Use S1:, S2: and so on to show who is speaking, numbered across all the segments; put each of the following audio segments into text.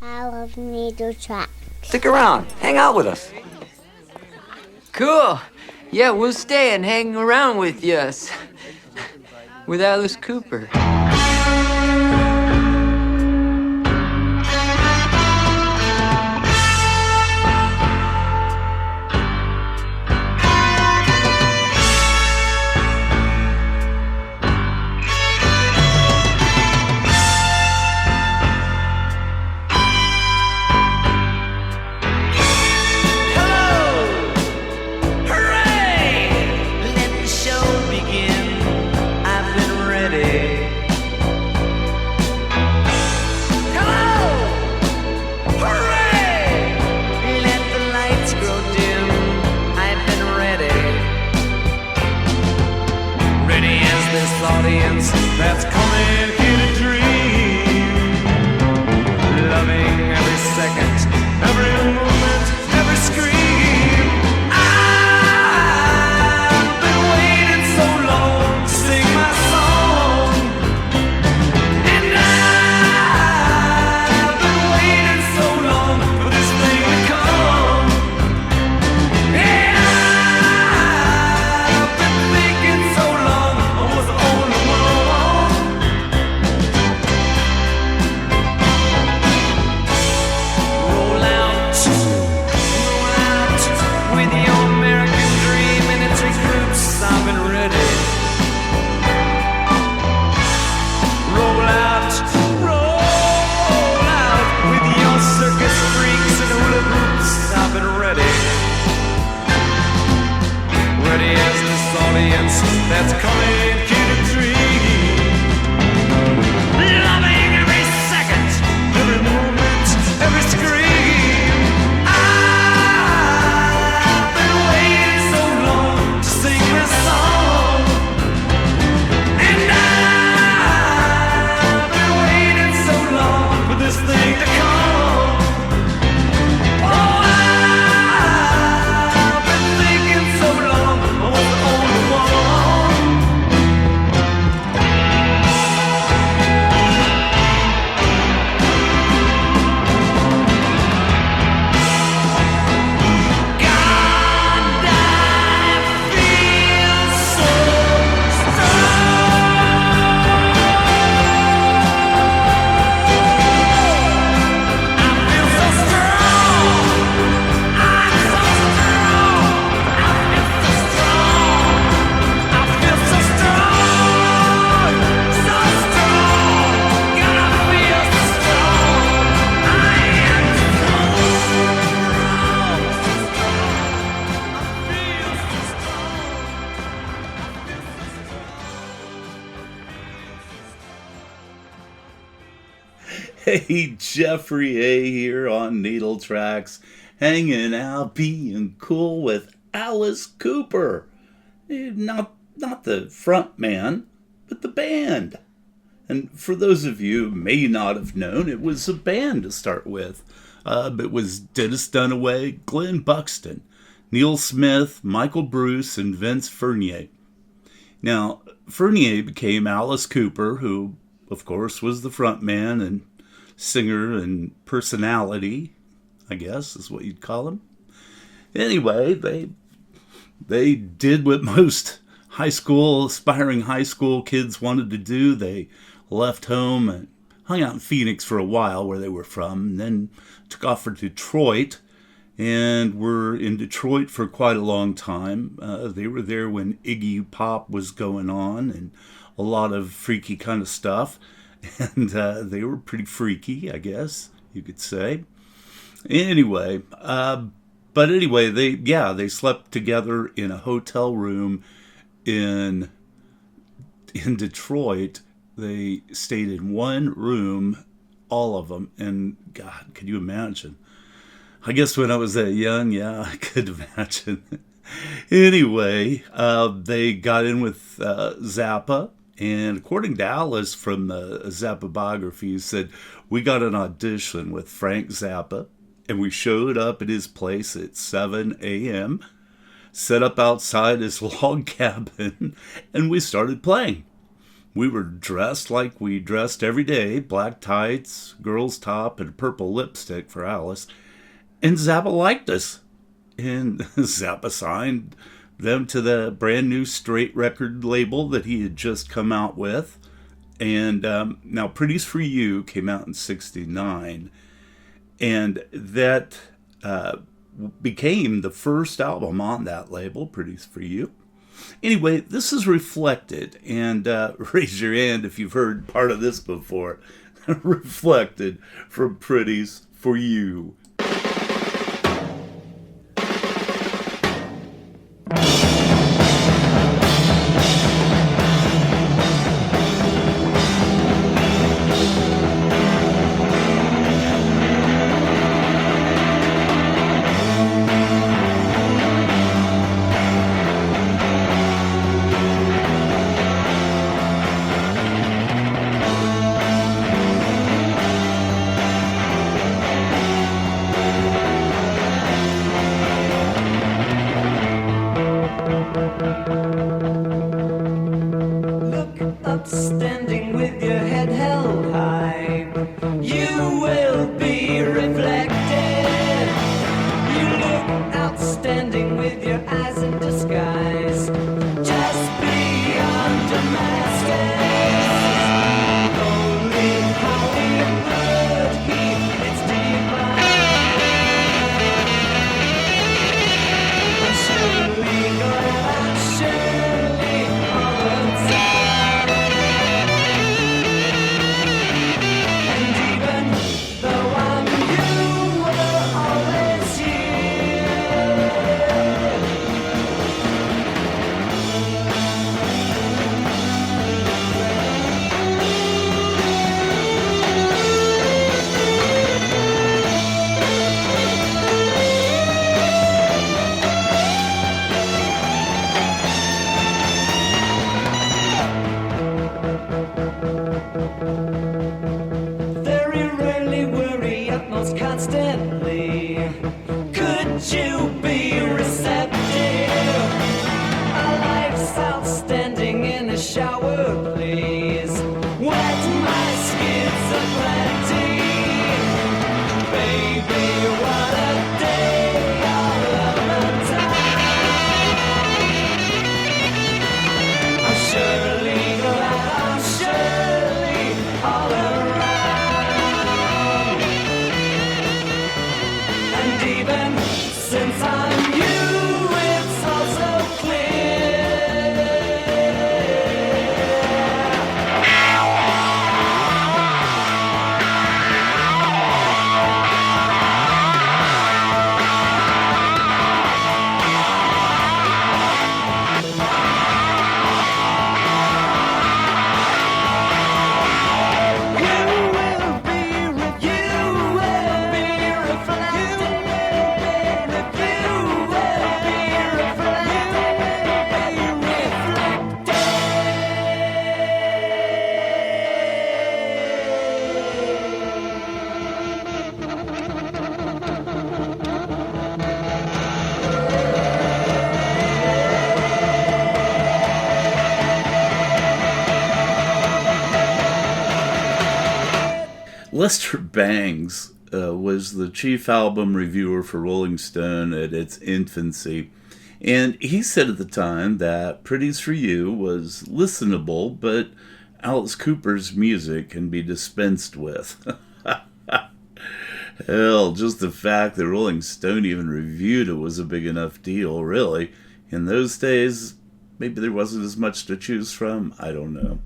S1: I love Needle Track.
S2: Stick around. Hang out with us.
S3: Cool. Yeah, we'll stay and hang around with us. With Alice Cooper.
S4: That's coming here to dream, loving every second, every moment, every scream. I've been waiting so long to sing my song, and I've been waiting so long for this thing to come. And I've been thinking so long I was the only one. That's coming here to dream, loving every second, every moment, every scream. I've been waiting so long to sing this song, and I've been waiting so long for this thing to come. Oh, I've been thinking so long I was the only one.
S5: Hey, Jeffrey A. here on Needle Tracks, hanging out, being cool with Alice Cooper. Not the front man, but the band. And for those of you who may not have known, it was a band to start with. It was Dennis Dunaway, Glenn Buxton, Neil Smith, Michael Bruce, and Vince Fournier. Now, Fournier became Alice Cooper, who, of course, was the front man and singer and personality, I guess is what you'd call him. Anyway, they did what most aspiring high school kids wanted to do. They left home and hung out in Phoenix for a while, where they were from, and then took off for Detroit, and were in Detroit for quite a long time. They were there when Iggy Pop was going on, and a lot of freaky kind of stuff. And they were pretty freaky, I guess you could say. Anyway, they slept together in a hotel room in Detroit. They stayed in one room, all of them. And God, could you imagine? I guess when I was that young, yeah, I could imagine. Anyway, they got in with Zappa. And according to Alice from the Zappa biography, he said, we got an audition with Frank Zappa, and we showed up at his place at 7 a.m., set up outside his log cabin, and we started playing. We were dressed like we dressed every day, black tights, girl's top, and purple lipstick for Alice. And Zappa liked us. And Zappa signed them to the brand new straight record label that he had just come out with. And now Pretty's For You came out in 1969. And that became the first album on that label, Pretty's For You. Anyway, this is Reflected, and raise your hand if you've heard part of this before. Reflected from Pretty's For You.
S4: Standing with your head held high, you will be reflected. You look outstanding with your eyes in disguise, just beyond Damascus. Holy, holy blood heat, it's divine. Surely, God, surely, all the time. Very rarely worry, utmost constantly. Could you be receptive? Our life's outstanding in a shower, please. Wet my skids aplenty. Baby, what a day, all of the time. I'm surely glad, I'm surely all around. And even since I'm you, it's also
S5: Lester Bangs was the chief album reviewer for Rolling Stone at its infancy, and he said at the time that Pretty's For You was listenable, but Alice Cooper's music can be dispensed with. Hell, just the fact that Rolling Stone even reviewed it was a big enough deal, really. In those days, maybe there wasn't as much to choose from, I don't know.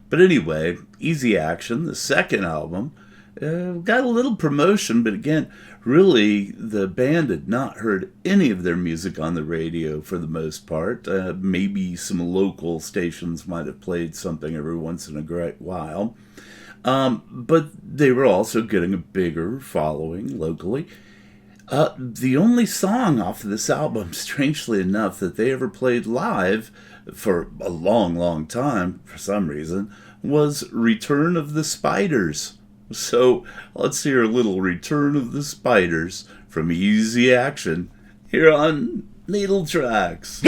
S5: But anyway, Easy Action, the second album, got a little promotion, but again, really, the band had not heard any of their music on the radio for the most part. Maybe some local stations might have played something every once in a great while. But they were also getting a bigger following locally. The only song off of this album, strangely enough, that they ever played live for a long, long time, for some reason, was Return of the Spiders. So let's hear a little Return of the Spiders from Easy Action here on Needle Tracks.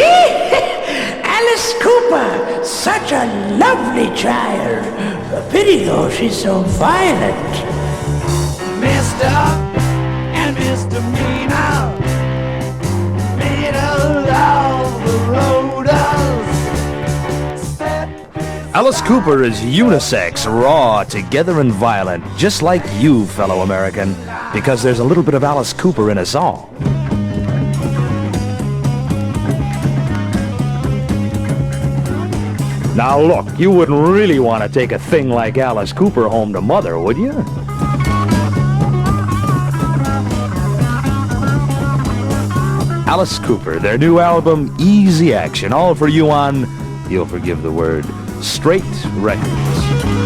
S6: Alice Cooper, such a lovely child. A pity though she's so violent.
S4: Mr. and Misdemeanor, middle of the roaders.
S7: Alice Cooper is unisex, raw, together and violent, just like you, fellow American, because there's a little bit of Alice Cooper in us all. Now look, you wouldn't really want to take a thing like Alice Cooper home to Mother, would you? Alice Cooper, their new album, Easy Action, all for you on, you'll forgive the word, Straight Records.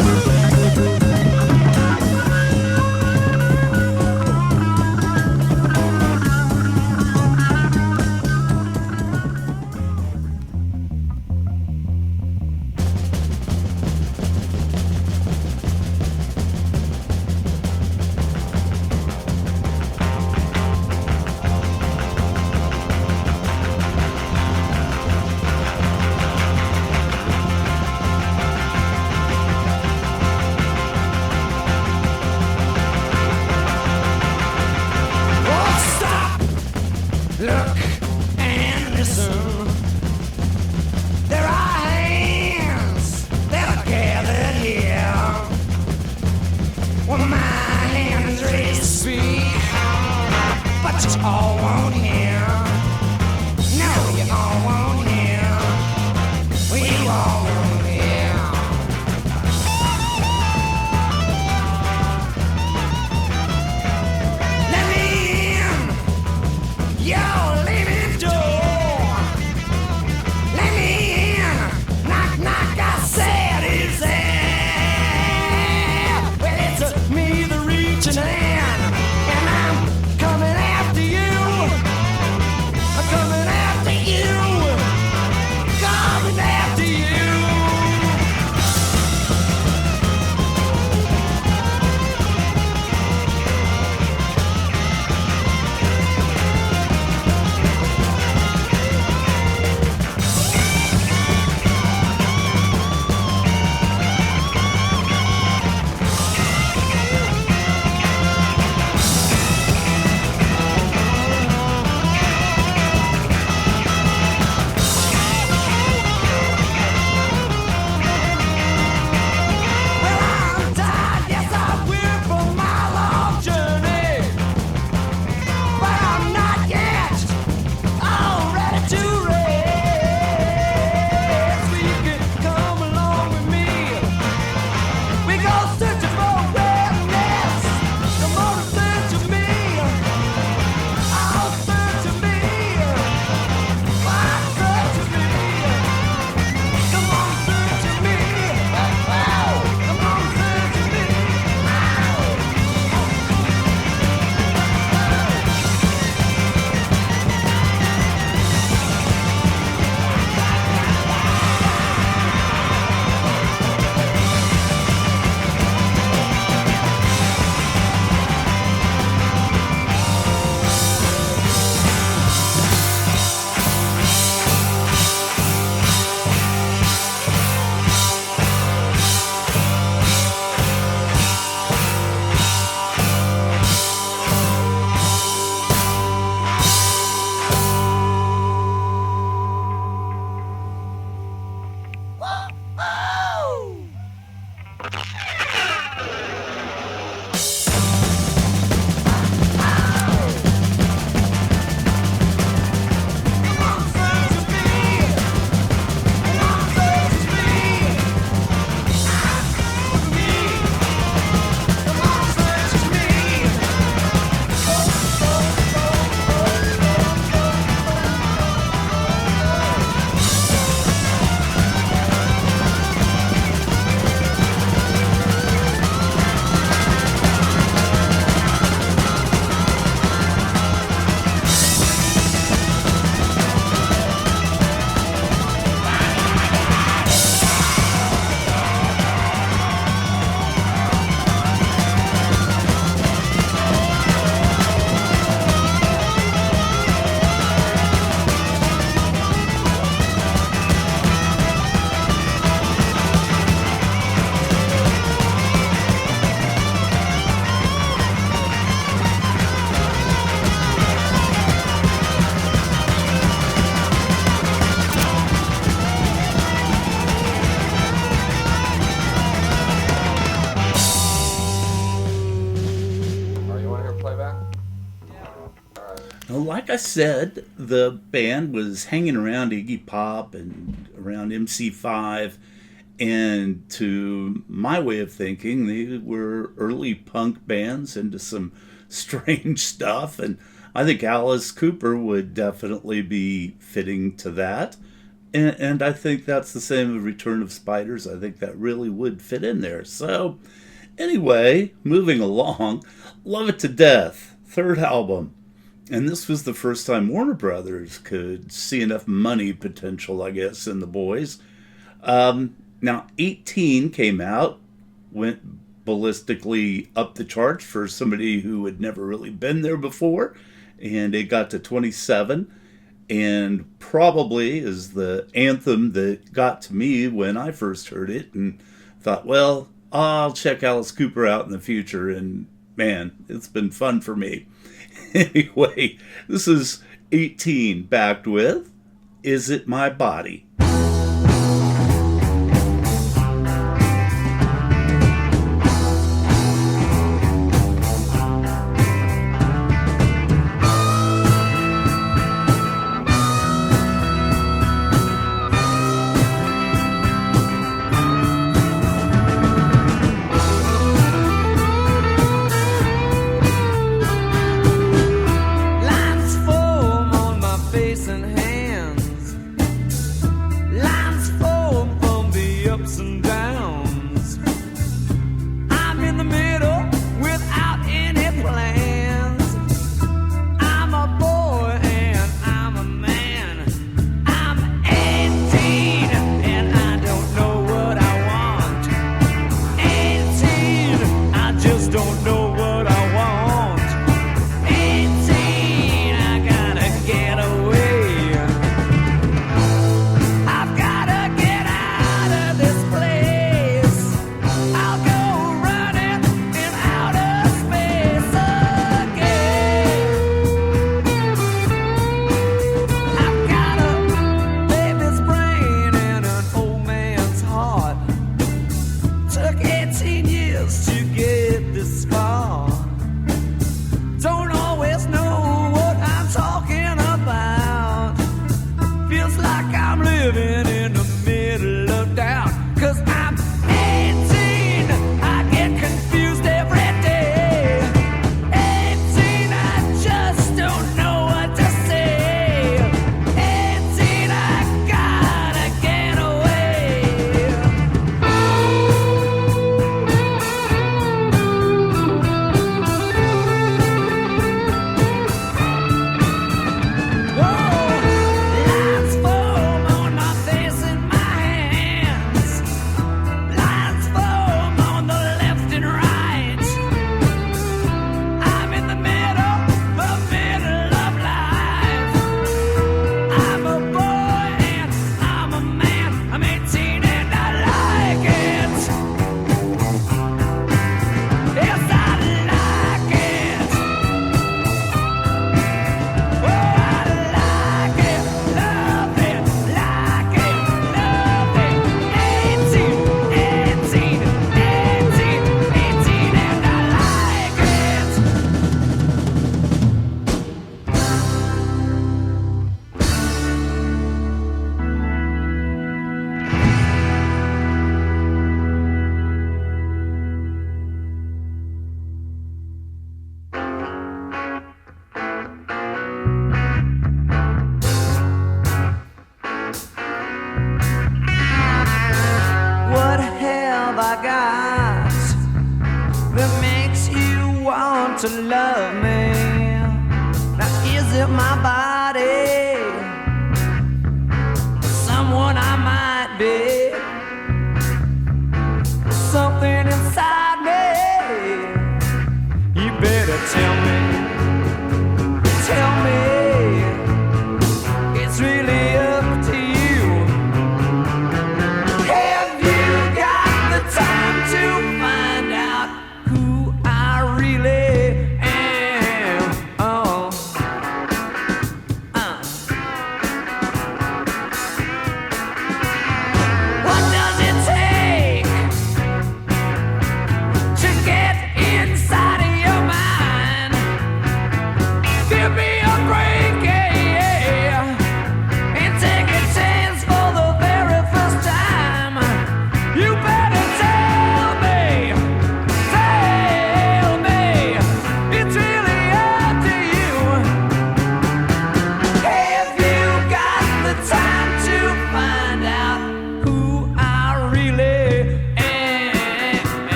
S5: Like I said, the band was hanging around Iggy Pop and around MC5, and to my way of thinking, they were early punk bands into some strange stuff, and I think Alice Cooper would definitely be fitting to that. And I think that's the same with Return of Spiders. I think that really would fit in there. So, anyway, moving along, Love It to Death, third album. And this was the first time Warner Brothers could see enough money potential, I guess, in the boys. Now, 18 came out, went ballistically up the charts for somebody who had never really been there before, and it got to 27, and probably is the anthem that got to me when I first heard it, and thought, well, I'll check Alice Cooper out in the future, and man, it's been fun for me. Anyway, this is 18 backed with Is It My Body?
S4: Lines form on my face and hands. Lines form from the ups and downs. I'm in the middle without any plans. I'm a boy and I'm a man. I'm 18 and I don't know what I want. 18, I just don't know what I want. 18, I gotta get away. I've gotta get out of this place. I'll go running in outer space again. I've got a baby's brain and an old man's heart. Took 18 years to get this far. Don't always know what I'm talking about. Feels like I'm living in the middle of doubt. 'Cause I'm 18, I get confused every day. 18, I just don't know what to say. 18, I gotta get away. Lines form on my face and my hands. Lines form on the left and right. I'm in the middle of life. I'm a boy and I'm a man. I'm 18 and I like it. Yes, I like it. Oh, I like it, love it, like it, love it. 18, 18, 18, 18, and I like it. What have I got that makes you want to love me? Now is it my body? Someone I might be? Something inside me? You better tell me. Tell me. It's really up to you. Have you got the time to find out who I really am? Oh,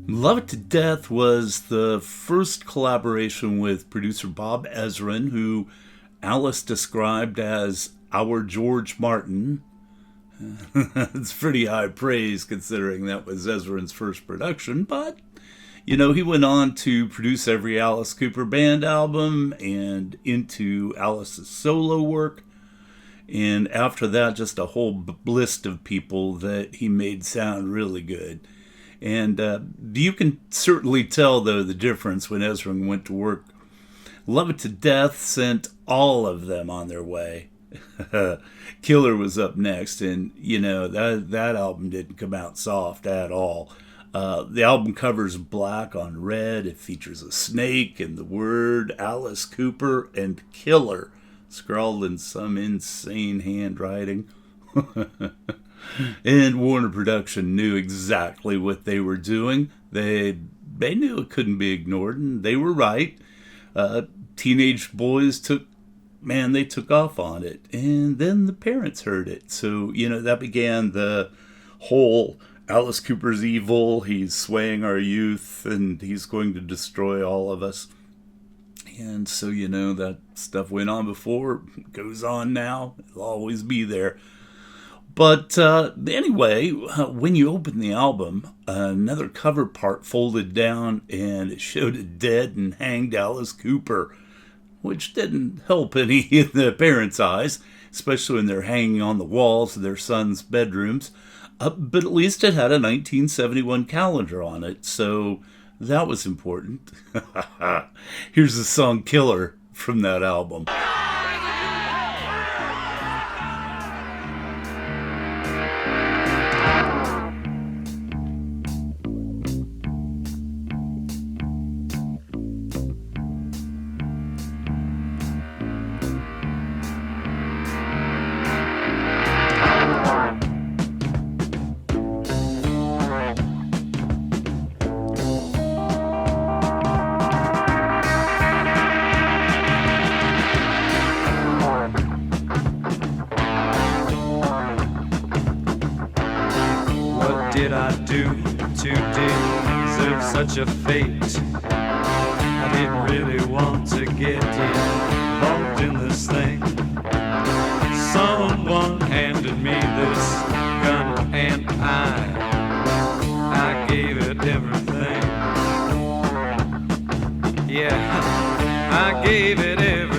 S5: Love It to Death was the first collaboration with producer Bob Ezrin, who Alice described as our George Martin. It's pretty high praise considering that was Ezrin's first production, but you know, he went on to produce every Alice Cooper band album and into Alice's solo work. And after that, just a whole list of people that he made sound really good. And you can certainly tell, though, the difference when Ezrin went to work. Love It to Death sent all of them on their way. Killer was up next, and, you know, that album didn't come out soft at all. The album covers black on red. It features a snake and the word Alice Cooper and Killer scrawled in some insane handwriting. And Warner Production knew exactly what they were doing. They knew it couldn't be ignored, and they were right. Teenage boys took off on it, and then the parents heard it. So, you know, that began the whole Alice Cooper's evil. He's swaying our youth, and he's going to destroy all of us. And so, you know, that stuff went on before, goes on now. It'll always be there. But anyway, when you open the album, another cover part folded down, and it showed a dead and hanged Alice Cooper, which didn't help any in the parents' eyes, especially when they're hanging on the walls of their sons' bedrooms. But at least it had a 1971 calendar on it, so that was important. Here's the song Killer from that album.
S4: Such a fate. I didn't really want to get involved in this thing. Someone handed me this gun and I gave it everything. Yeah, I gave it everything.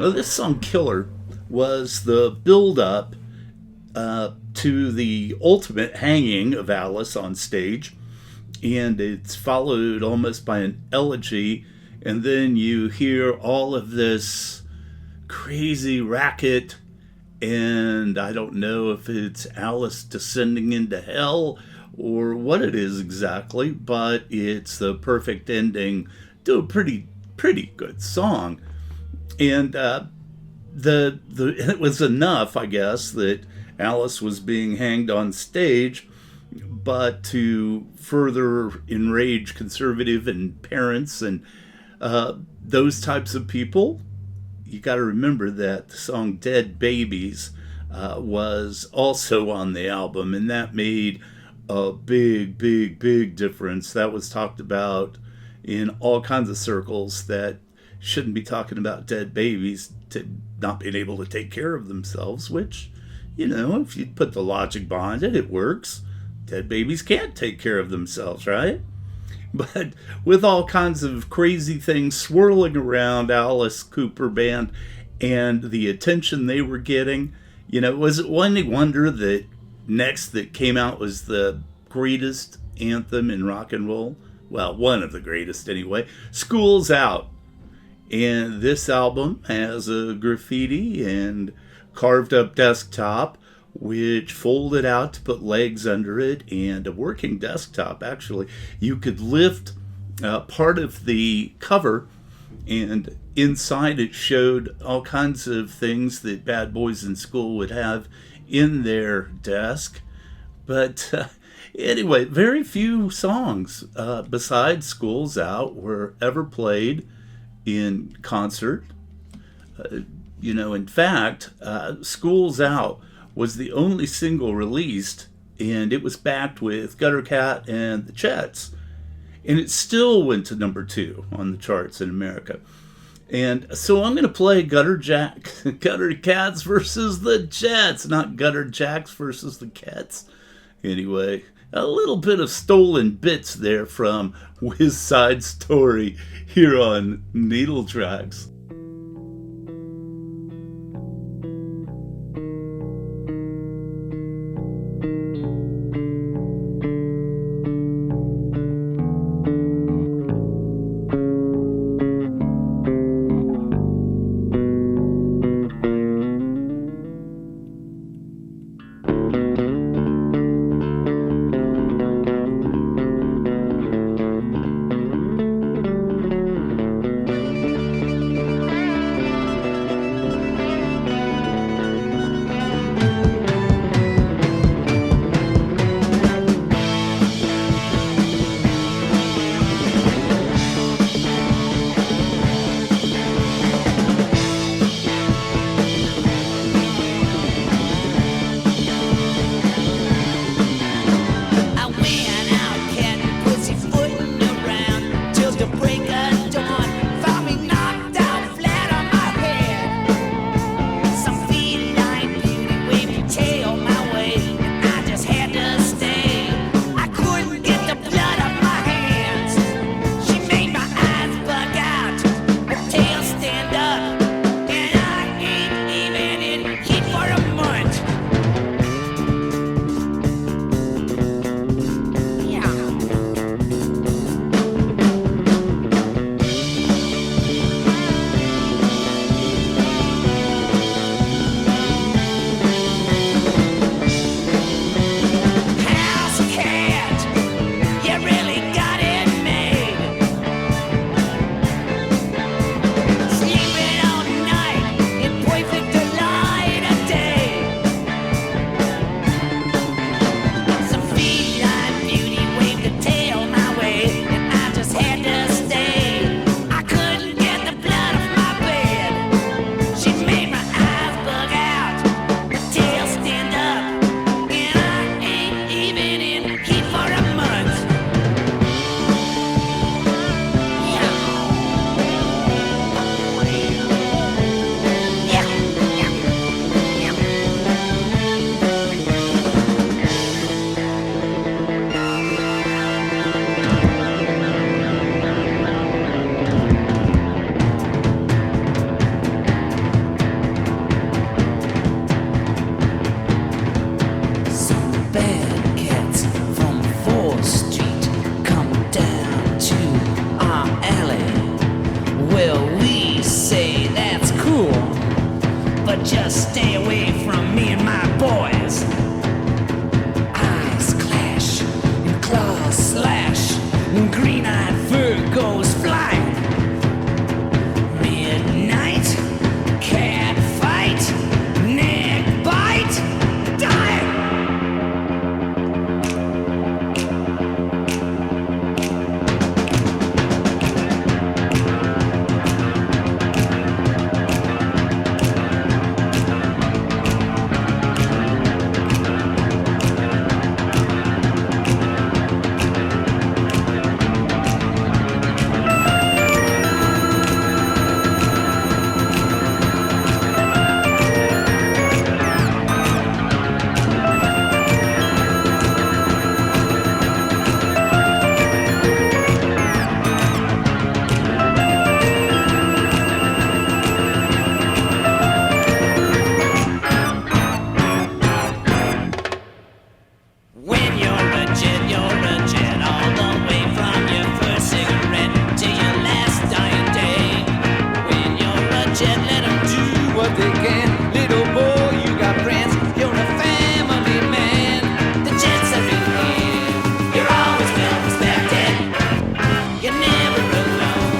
S5: Well, this song Killer was the build-up to the ultimate hanging of Alice on stage, and it's followed almost by an elegy, and then you hear all of this crazy racket, and I don't know if it's Alice descending into hell or what it is exactly, but it's the perfect ending to a pretty good song. And it was enough, I guess, that Alice was being hanged on stage, but to further enrage conservative and parents and those types of people, you got to remember that the song Dead Babies was also on the album, and that made a big difference. That was talked about in all kinds of circles that shouldn't be talking about dead babies to not being able to take care of themselves, which, you know, if you put the logic behind it, it works. Dead babies can't take care of themselves, right? But with all kinds of crazy things swirling around Alice Cooper Band and the attention they were getting, you know, was it any wonder that next that came out was the greatest anthem in rock and roll? Well, one of the greatest anyway. School's Out. And this album has a graffiti and carved up desktop, which folded out to put legs under it, and a working desktop, actually. You could lift part of the cover, and inside it showed all kinds of things that bad boys in school would have in their desk. But anyway, very few songs besides School's Out were ever played in concert. You know, in fact, School's Out was the only single released, and it was backed with Gutter Cat and the Jets. And it still went to number 2 on the charts in America. And so I'm going to play Gutter Cats versus the Jets, not Gutter Jacks versus the Cats. Anyway, a little bit of stolen bits there from West Side Story here on Needle Tracks.
S4: green-eyed Virgos flying. Midnight, cat fight, neck bite, die. When you're a jet all the way from your first cigarette to your last dying day. When you're a jet, let 'em do what they can. Little boy, you got friends, you're a family man. The jets are in here, you're always well respected. You're never alone,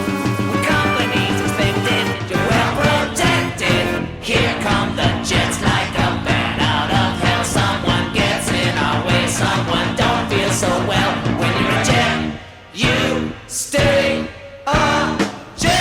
S4: when company's expected. You're well protected, here come the jets like a bat out of hell. Someone gets in our way, someone don't feel so well. When you're a jet, you stay a jet.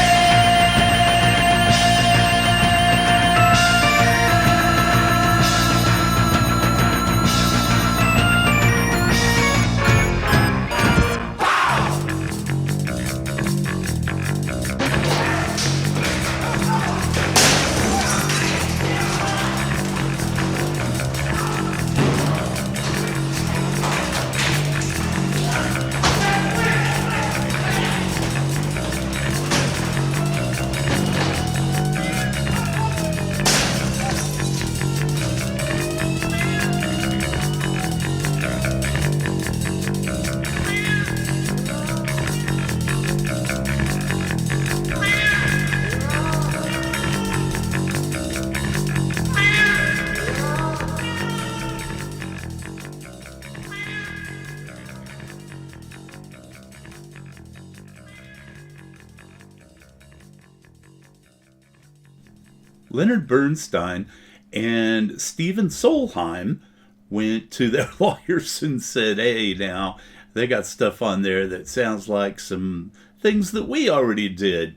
S5: Leonard Bernstein and Stephen Solheim went to their lawyers and said, hey, now, they got stuff on there that sounds like some things that we already did.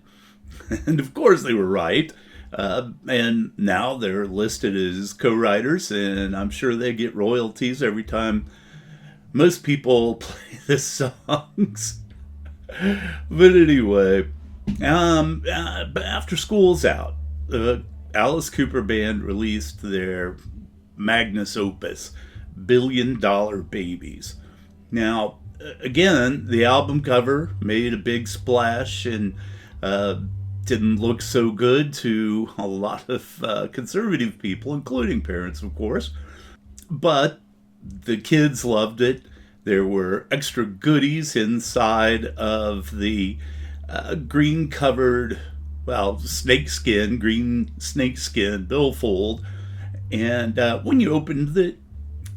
S5: And of course they were right. And now they're listed as co-writers, and I'm sure they get royalties every time most people play the songs. But anyway, after school's out, Alice Cooper Band released their magnus opus, $1 Billion Babies. Now, again, the album cover made a big splash and didn't look so good to a lot of conservative people, including parents, of course. But the kids loved it. There were extra goodies inside of the green-covered, snakeskin, green snakeskin billfold. And when you opened it,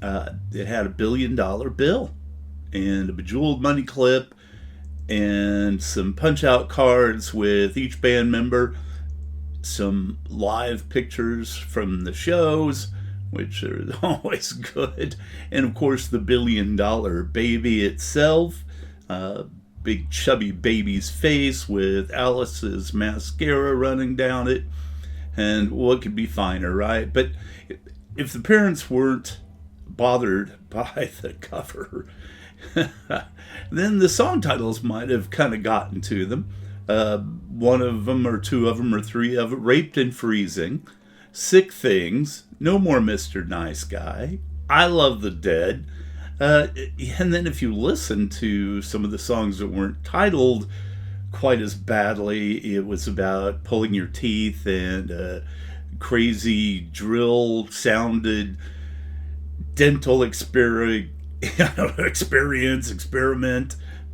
S5: it had a $1 billion bill and a bejeweled money clip and some punch-out cards with each band member, some live pictures from the shows, which are always good, and of course the $1 billion baby itself, big chubby baby's face with Alice's mascara running down it, and what could be finer, right? But if the parents weren't bothered by the cover, then the song titles might have kind of gotten to them. One of them, or two of them, or three of them: Raped and Freezing, Sick Things, No More Mr. Nice Guy, I Love the Dead. And then if you listen to some of the songs that weren't titled quite as badly, it was about pulling your teeth and crazy drill-sounded dental experiment.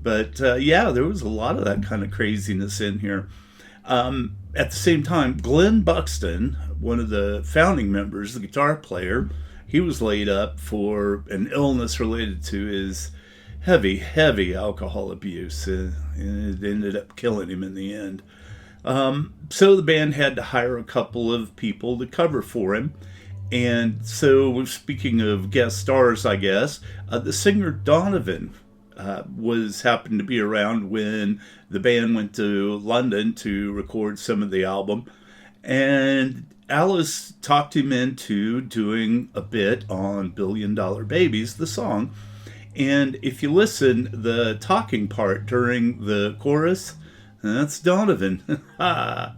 S5: But yeah, there was a lot of that kind of craziness in here. At the same time, Glenn Buxton, one of the founding members, the guitar player, he was laid up for an illness related to his heavy alcohol abuse. And it ended up killing him in the end. So the band had to hire a couple of people to cover for him. And so, speaking of guest stars, I guess, the singer Donovan happened to be around when the band went to London to record some of the album. And Alice talked him into doing a bit on Billion Dollar Babies, the song. And if you listen, the talking part during the chorus, that's Donovan. Well,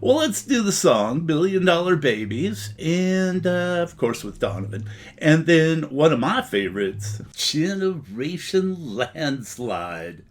S5: let's do the song, Billion Dollar Babies, and of course with Donovan. And then one of my favorites, Generation Landslide.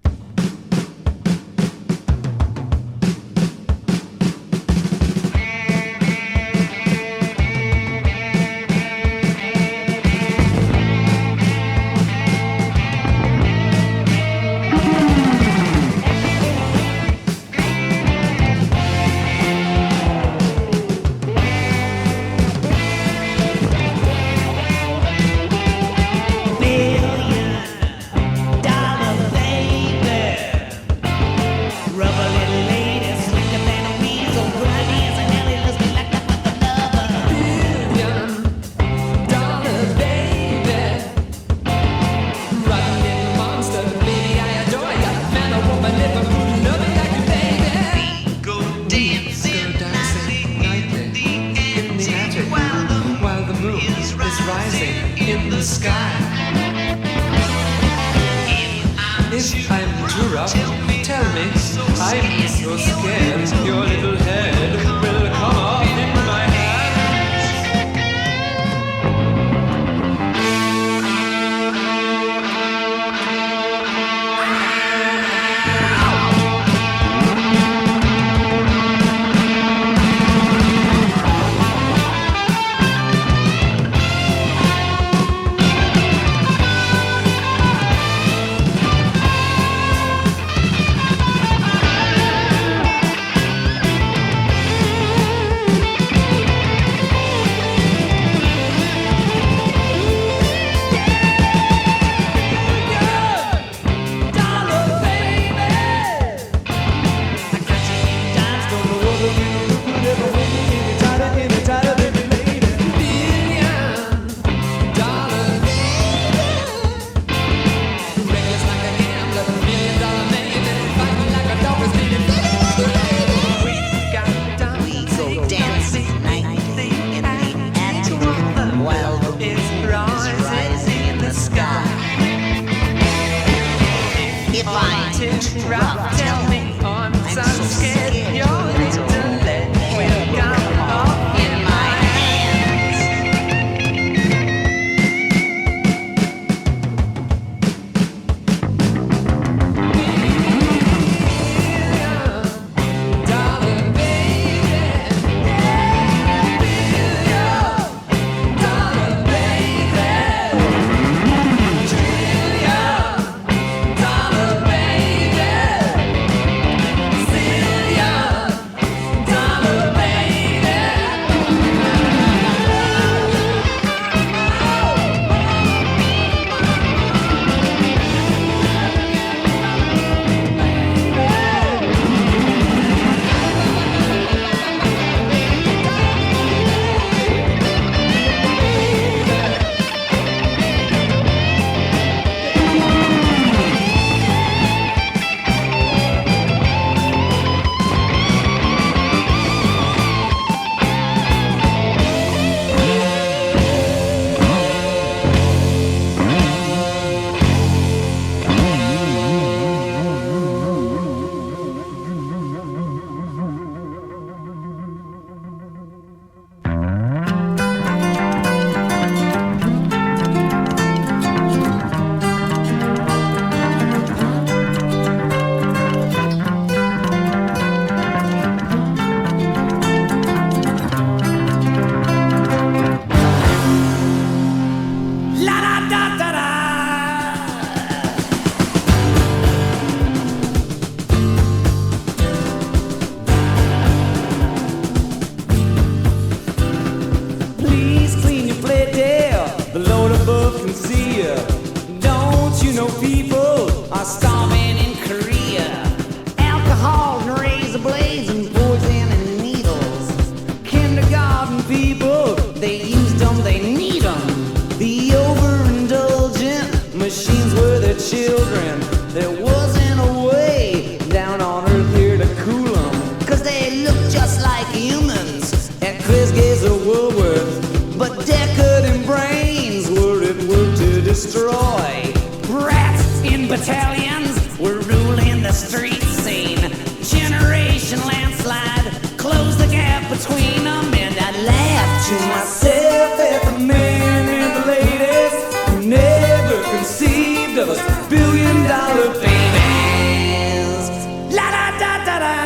S4: battalions were ruling the street scene. Generation landslide closed the gap between them, and I laughed to myself at the man and the ladies who never conceived of us billion-dollar babies. La da da da da.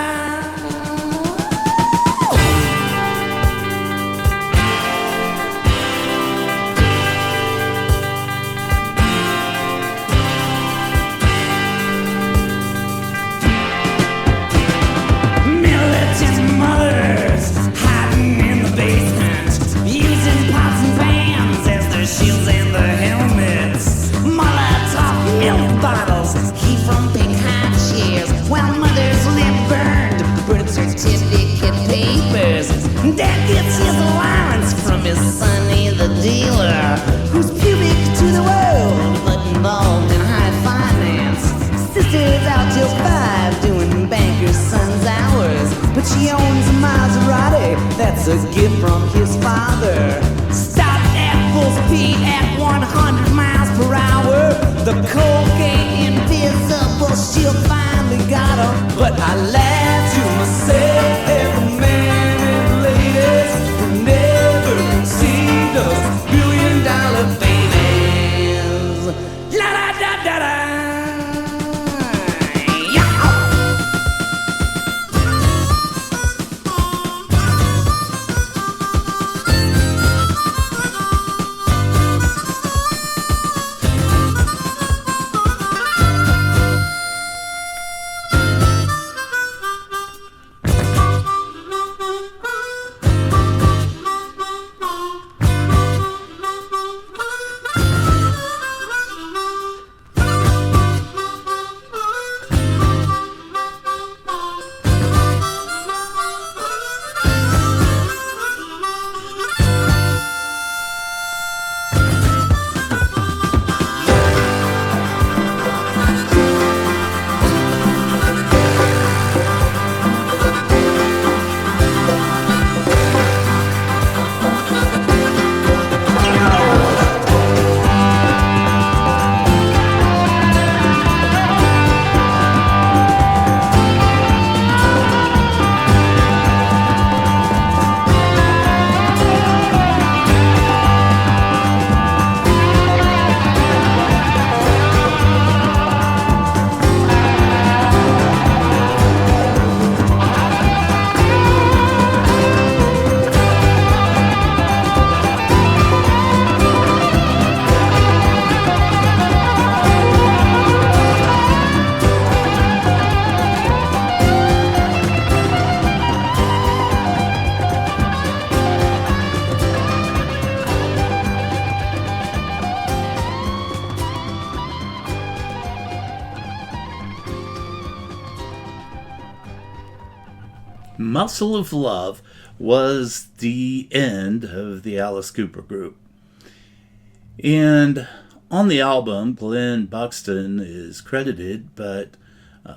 S4: Militant mothers hiding in the basement, using pots and pans as their shields and their helmets. Molotov milk bottles heat from big high chairs, while mothers live burned birth certificate papers. Dad gets his allowance from his sonny the dealer, who's pubic to the world but involved in high finance. Sister's out till 5 doing banker's son's hours, but she owns a Maserati that's a gift from his father. Stopped at full speed at 100 miles per hour. The cocaine invisible, she finally got her. But I laughed to myself at the man and ladies who never conceived us billion-dollar babies. La da da da da.
S5: Muscle of Love was the end of the Alice Cooper group. And on the album, Glenn Buxton is credited, but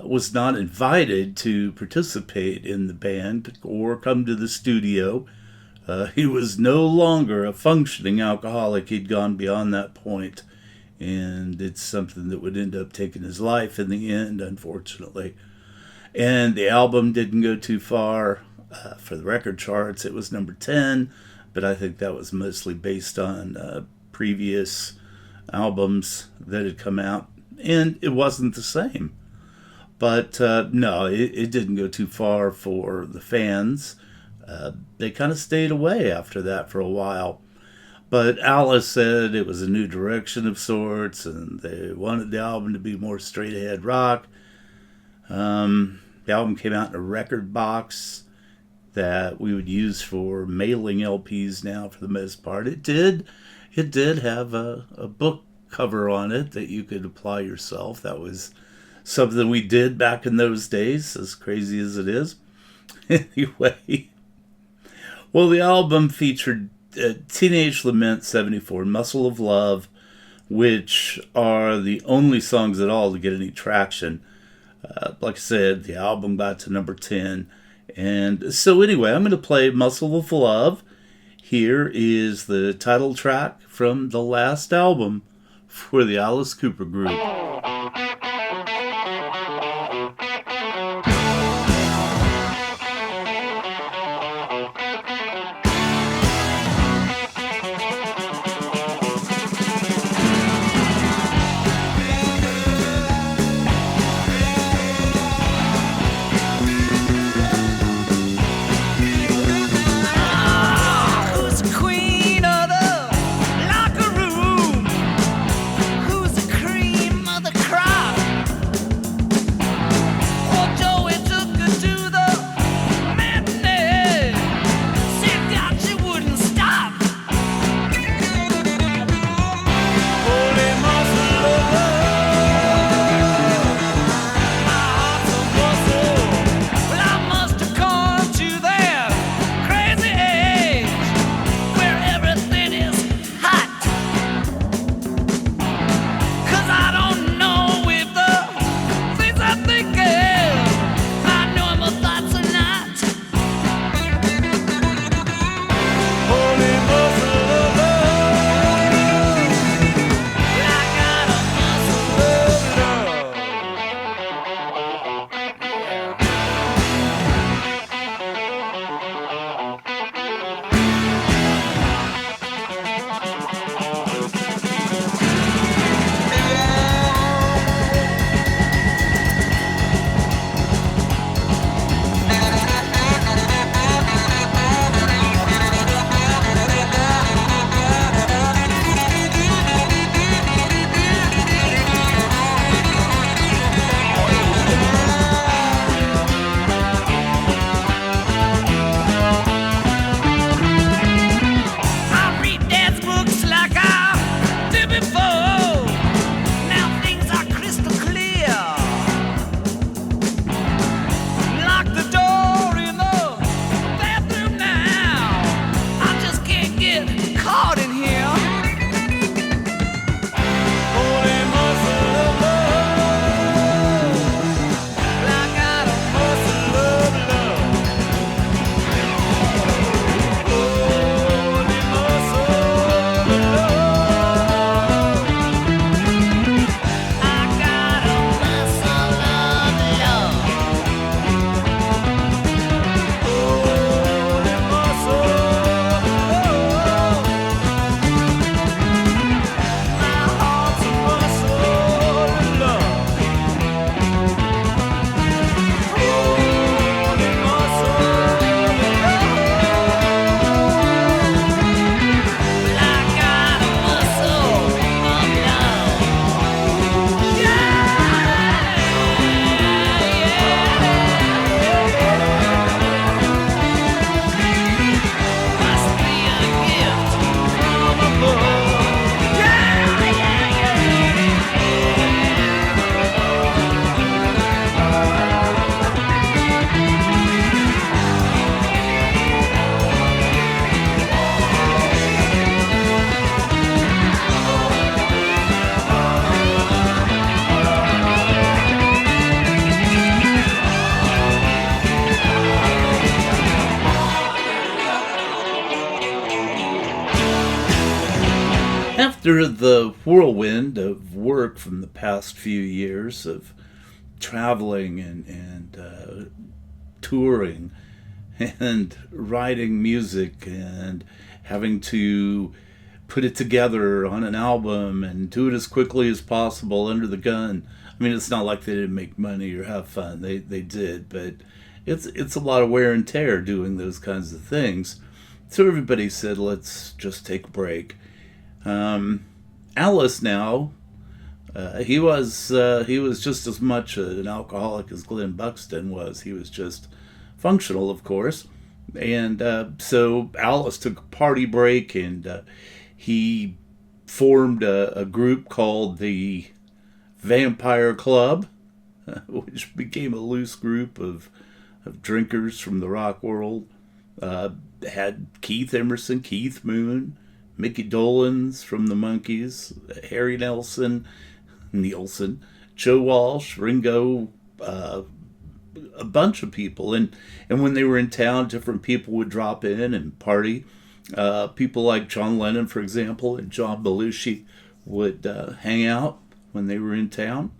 S5: was not invited to participate in the band or come to the studio. He was no longer a functioning alcoholic. He'd gone beyond that point, and it's something that would end up taking his life in the end, unfortunately. And the album didn't go too far for the record charts. It was number 10, but I think that was mostly based on previous albums that had come out, and it wasn't the same. But no, it didn't go too far for the fans. They kind of stayed away after that for a while. But Alice said it was a new direction of sorts, and they wanted the album to be more straight-ahead rock. The album came out in a record box that we would use for mailing LPs now for the most part. It did have a book cover on it that you could apply yourself. That was something we did back in those days, as crazy as it is. Anyway, well, the album featured Teenage Lament 74, Muscle of Love, which are the only songs at all to get any traction. Like I said, the album got to number 10. And so anyway, I'm going to play Muscle of Love. Here is the title track from the last album for the Alice Cooper group. after the whirlwind of work from the past few years of traveling and touring and writing music and having to put it together on an album and do it as quickly as possible under the gun. I mean, it's not like they didn't make money or have fun. They did, but it's a lot of wear and tear doing those kinds of things. So everybody said, let's just take a break. Alice now, he was just as much an alcoholic as Glenn Buxton was. He was just functional, of course. And so Alice took a party break, and he formed a group called the Vampire Club, which became a loose group of drinkers from the rock world. Had Keith Emerson, Keith Moon, Mickey Dolenz from the Monkees, Harry Nielsen, Joe Walsh, Ringo, a bunch of people. And when they were in town, different people would drop in and party. People like John Lennon, for example, and John Belushi would hang out when they were in town.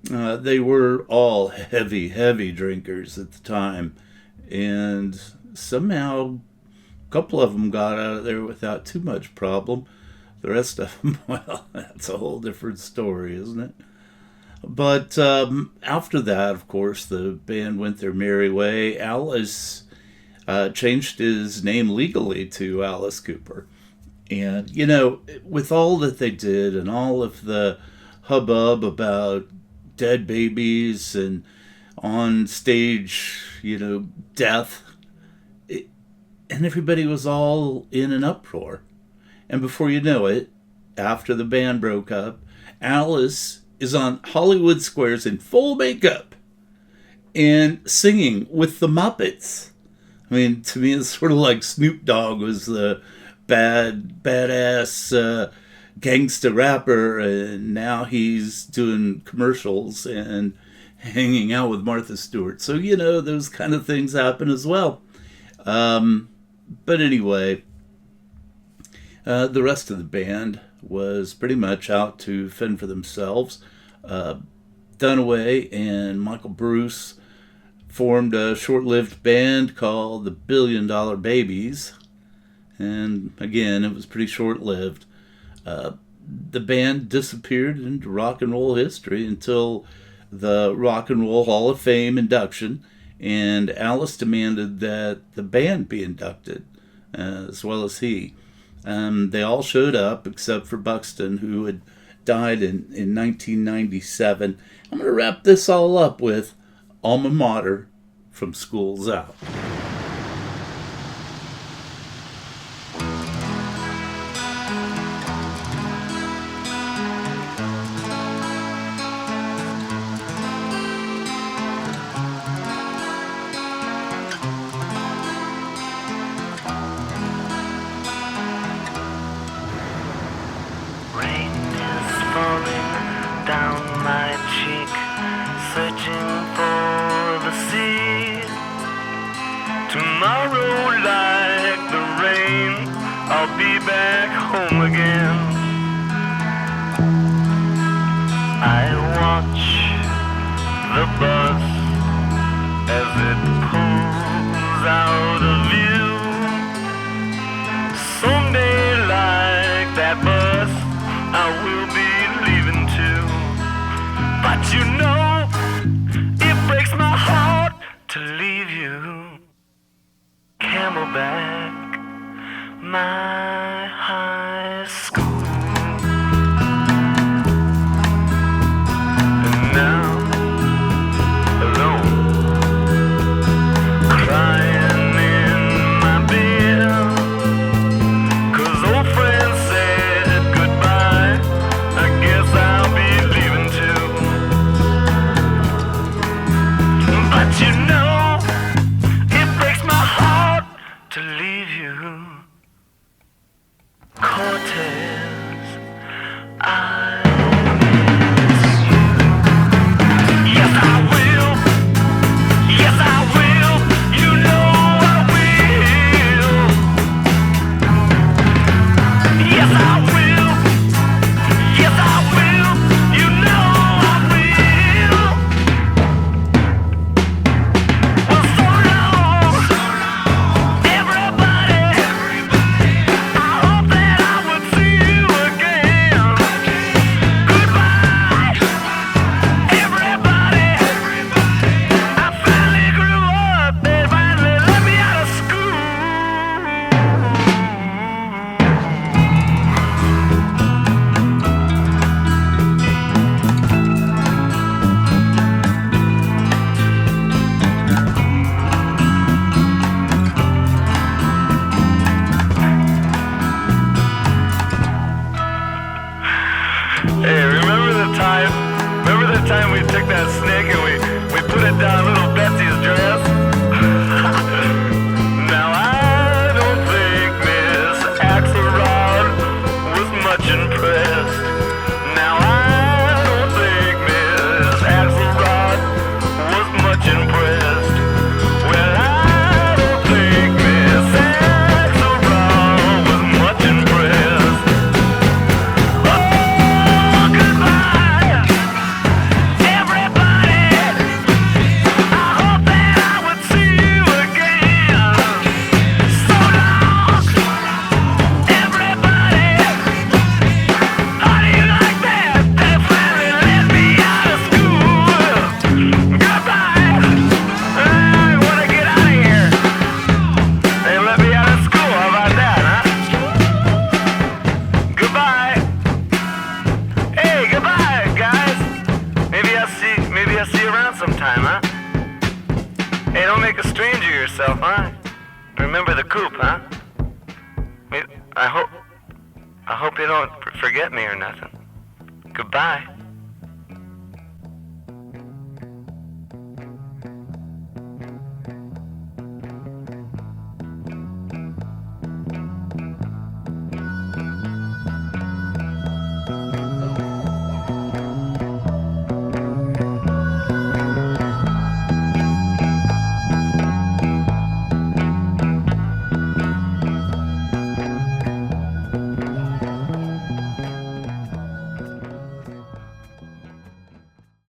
S5: They were all heavy drinkers at the time. And somehow a couple of them got out of there without too much problem. The rest of them, well, that's a whole different story, isn't it? But after that, of course, the band went their merry way. Alice changed his name legally to Alice Cooper. And, you know, with all that they did and all of the hubbub about dead babies and on stage, you know, death, and everybody was all in an uproar. And before you know it, after the band broke up, Alice is on Hollywood Squares in full makeup and singing with the Muppets. I mean, to me, it's sort of like Snoop Dogg was the badass gangsta rapper, and now he's doing commercials and hanging out with Martha Stewart. So, you know, those kind of things happen as well. But anyway, the rest of the band was pretty much out to fend for themselves. Dunaway and Michael Bruce formed a short-lived band called the Billion Dollar Babies. And again, it was pretty short-lived. The band disappeared into rock and roll history until the Rock and Roll Hall of Fame induction, and Alice demanded that the band be inducted, as well as he. They all showed up except for Buxton, who had died in 1997. I'm going to wrap this all up with Alma Mater from School's Out.
S4: Down my cheek, searching for the sea. Tomorrow, like the rain, I'll be back home again. I watch the bus as it pulls out of view. Someday, like that bus, I will be leaving too. But you know, it breaks my heart to leave you. Camelback, my high school. And now, alone, crying in my bed, 'cause old friends said goodbye. I guess I'll be leaving too. But you know, it breaks my heart to leave you. Cortez, I miss you. Yes, I will. Yes, I will. You know I will. Yes, I will.
S8: time we took that snake and we put it down little Betsy's dress? Now I don't think Miss Axelrod was much impressed. Now I don't think Miss Axelrod was much impressed. Well, I don't think Miss Axelrod was much impressed. Oh, goodbye, everybody. I hope that I would see you again. So long, everybody. How do you like that? They finally let me out of school. Goodbye. I wanna get out of here. They let me out of school. How about that, huh? Goodbye. Hey, goodbye, guys. Maybe I'll see you around sometime, huh? Hey, don't make a stranger of yourself, huh? Remember the coop, huh? I hope you don't forget me or nothing. Goodbye.